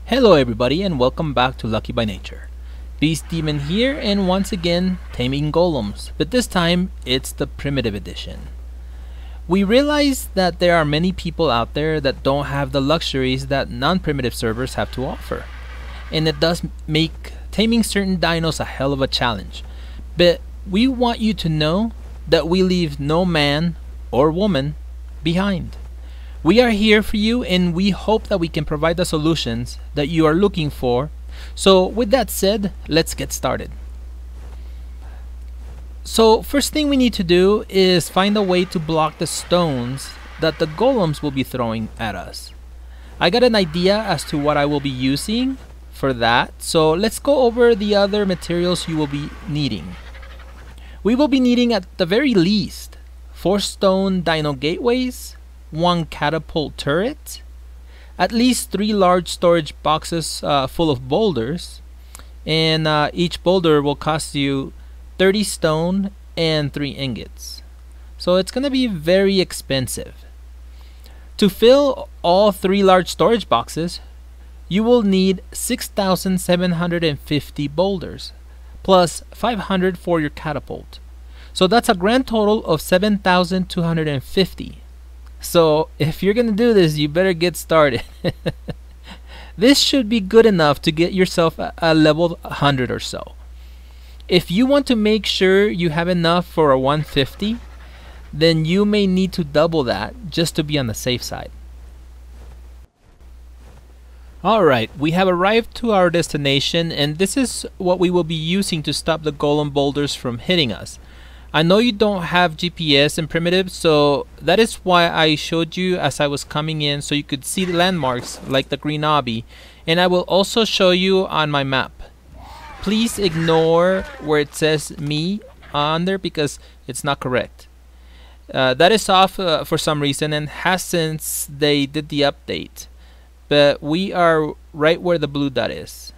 Hello everybody and welcome back to Lucky by Nature. Beastdaemon here and once again taming golems, but this time it's the primitive edition. We realize that there are many people out there that don't have the luxuries that non-primitive servers have to offer, and it does make taming certain dinos a hell of a challenge. But we want you to know that we leave no man or woman behind. We are here for you and we hope that we can provide the solutions that you are looking for. So with that said, let's get started. So first thing we need to do is find a way to block the stones that the golems will be throwing at us. I got an idea as to what I will be using for that, so let's go over the other materials you will be needing. We will be needing at the very least 4 stone dino gateways, 1 catapult turret, at least 3 large storage boxes full of boulders, and each boulder will cost you 30 stone and 3 ingots. So it's gonna be very expensive. To fill all 3 large storage boxes, you will need 6,750 boulders, plus 500 for your catapult. So that's a grand total of 7,250. So if you're gonna do this, you better get started. This should be good enough to get yourself a level 100 or so. If you want to make sure you have enough for a 150, then you may need to double that just to be on the safe side. Alright, we have arrived to our destination and this is what we will be using to stop the golem boulders from hitting us. I know you don't have GPS in primitive, so that is why I showed you as I was coming in so you could see the landmarks like the green obby, and I will also show you on my map. Please ignore where it says me on there because it's not correct. That is off for some reason and has since they did the update, but we are right where the blue dot is.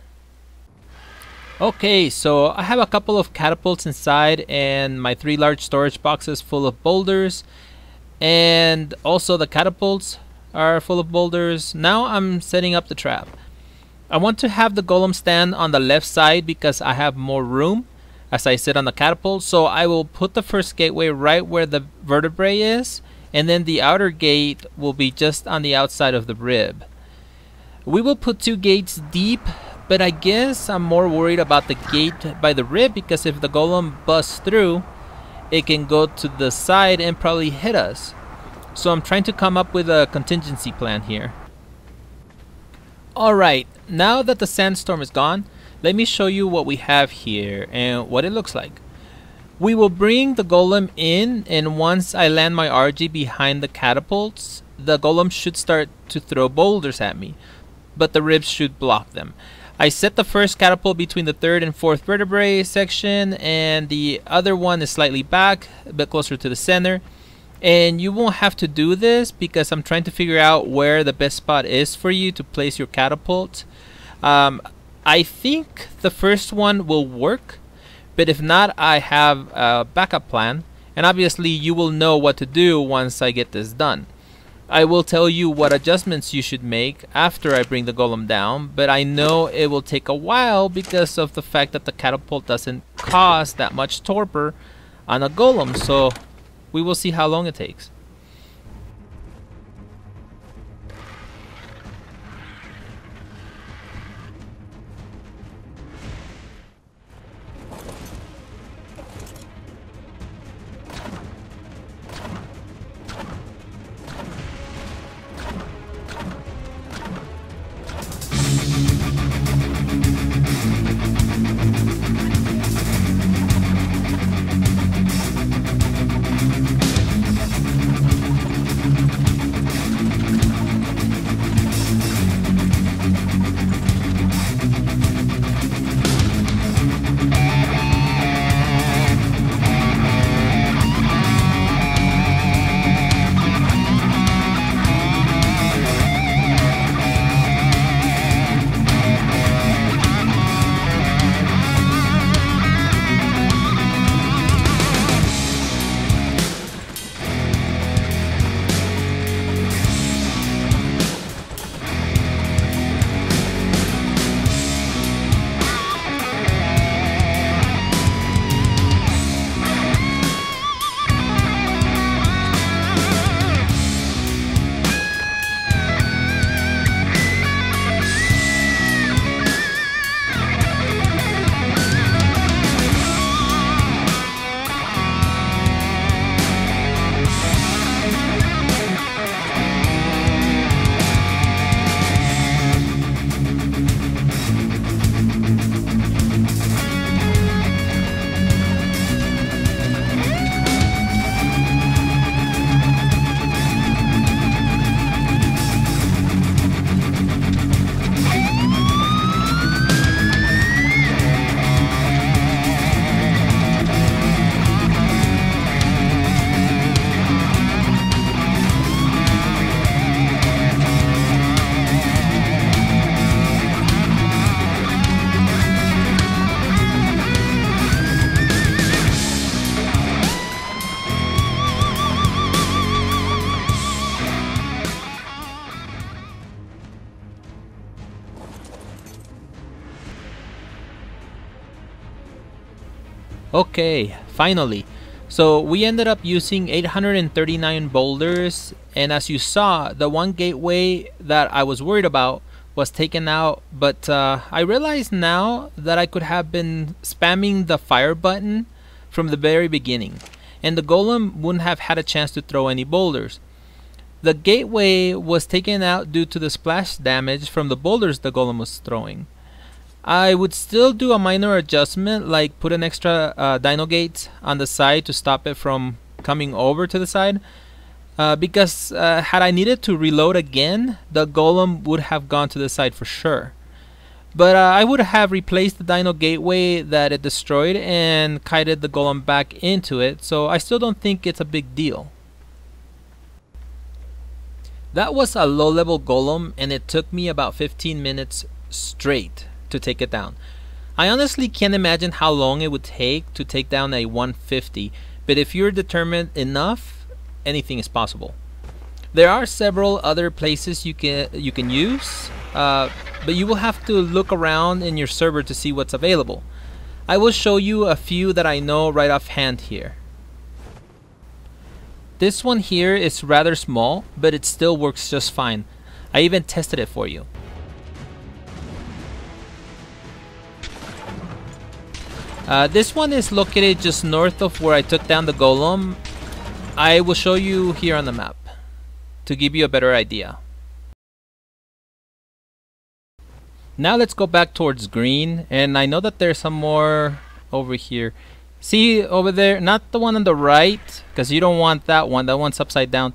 Okay, so I have a couple of catapults inside and my 3 large storage boxes full of boulders, and also the catapults are full of boulders. Now I'm setting up the trap. I want to have the golem stand on the left side because I have more room as I sit on the catapult, so I will put the first gateway right where the vertebrae is, and then the outer gate will be just on the outside of the rib. We will put 2 gates deep, but I guess I'm more worried about the gate by the rib because if the golem busts through, it can go to the side and probably hit us. So I'm trying to come up with a contingency plan here. Alright, now that the sandstorm is gone, let me show you what we have here and what it looks like. We will bring the golem in, and once I land my RG behind the catapults, the golem should start to throw boulders at me, but the ribs should block them. I set the first catapult between the 3rd and 4th vertebrae section, and the other one is slightly back, a bit closer to the center. And you won't have to do this because I'm trying to figure out where the best spot is for you to place your catapult. I think the first one will work, but if not, I have a backup plan, and obviously you will know what to do once I get this done. I will tell you what adjustments you should make after I bring the golem down, but I know it will take a while because of the fact that the catapult doesn't cost that much torpor on a golem, so we will see how long it takes. Okay, finally. So we ended up using 839 boulders, and as you saw, the one gateway that I was worried about was taken out, but I realize now that I could have been spamming the fire button from the very beginning, and the golem wouldn't have had a chance to throw any boulders. The gateway was taken out due to the splash damage from the boulders the golem was throwing. I would still do a minor adjustment, like put an extra dino gate on the side to stop it from coming over to the side, because had I needed to reload again, the golem would have gone to the side for sure. But I would have replaced the dino gateway that it destroyed and kited the golem back into it, so I still don't think it's a big deal. That was a low level golem, and it took me about 15 minutes straight to take it down. I honestly can't imagine how long it would take to take down a 150, but if you're determined enough, anything is possible. There are several other places you can use, but you will have to look around in your server to see what's available. I will show you a few that I know right offhand here. This one here is rather small, but it still works just fine. I even tested it for you. This one is located just north of where I took down the golem. I will show you here on the map to give you a better idea. Now let's go back towards green, and I know that there's some more over here. See over there, not the one on the right, because you don't want that one. That one's upside down.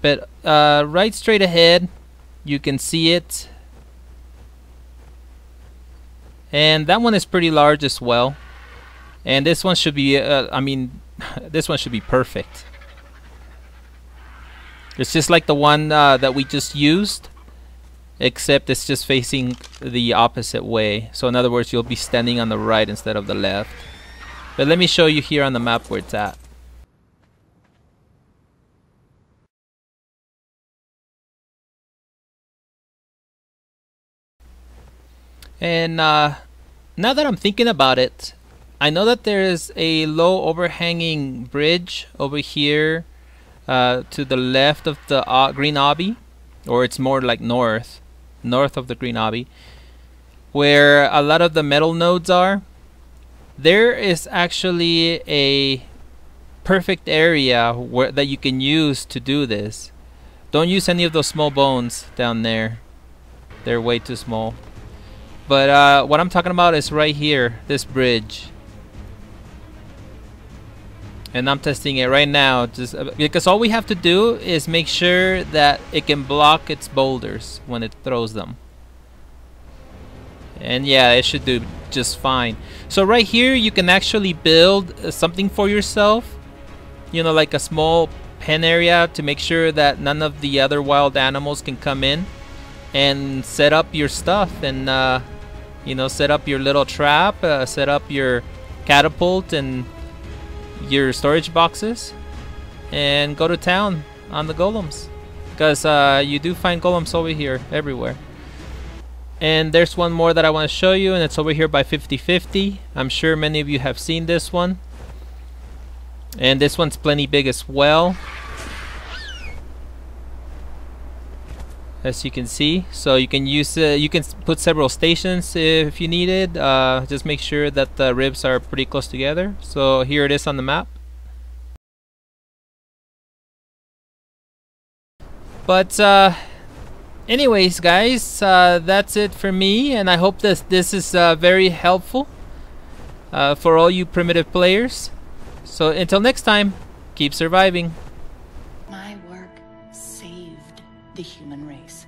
But right straight ahead, you can see it. And that one is pretty large as well. And this one should be, this one should be perfect. It's just like the one that we just used, except it's just facing the opposite way. So in other words, you'll be standing on the right instead of the left. But let me show you here on the map where it's at. And now that I'm thinking about it, I know that there is a low overhanging bridge over here to the left of the green obby, or it's more like north of the green obby, where a lot of the metal nodes are. There is actually a perfect area that you can use to do this. Don't use any of those small bones down there. They're way too small. But what I'm talking about is right here, this bridge. And I'm testing it right now, just because all we have to do is make sure that it can block its boulders when it throws them. And yeah, it should do just fine. So right here, you can actually build something for yourself. You know, like a small pen area to make sure that none of the other wild animals can come in. And set up your stuff and, you know, set up your little trap, set up your catapult and your storage boxes, and go to town on the golems, because you do find golems over here everywhere. And there's one more that I want to show you, and it's over here by 50/50. I'm sure many of you have seen this one, and this one's plenty big as well, as you can see. So you can use you can put several stations if you need it. Just make sure that the ribs are pretty close together. So here it is on the map. But anyways, guys, that's it for me, and I hope this is very helpful for all you primitive players. So until next time, keep surviving. My work saved the human race.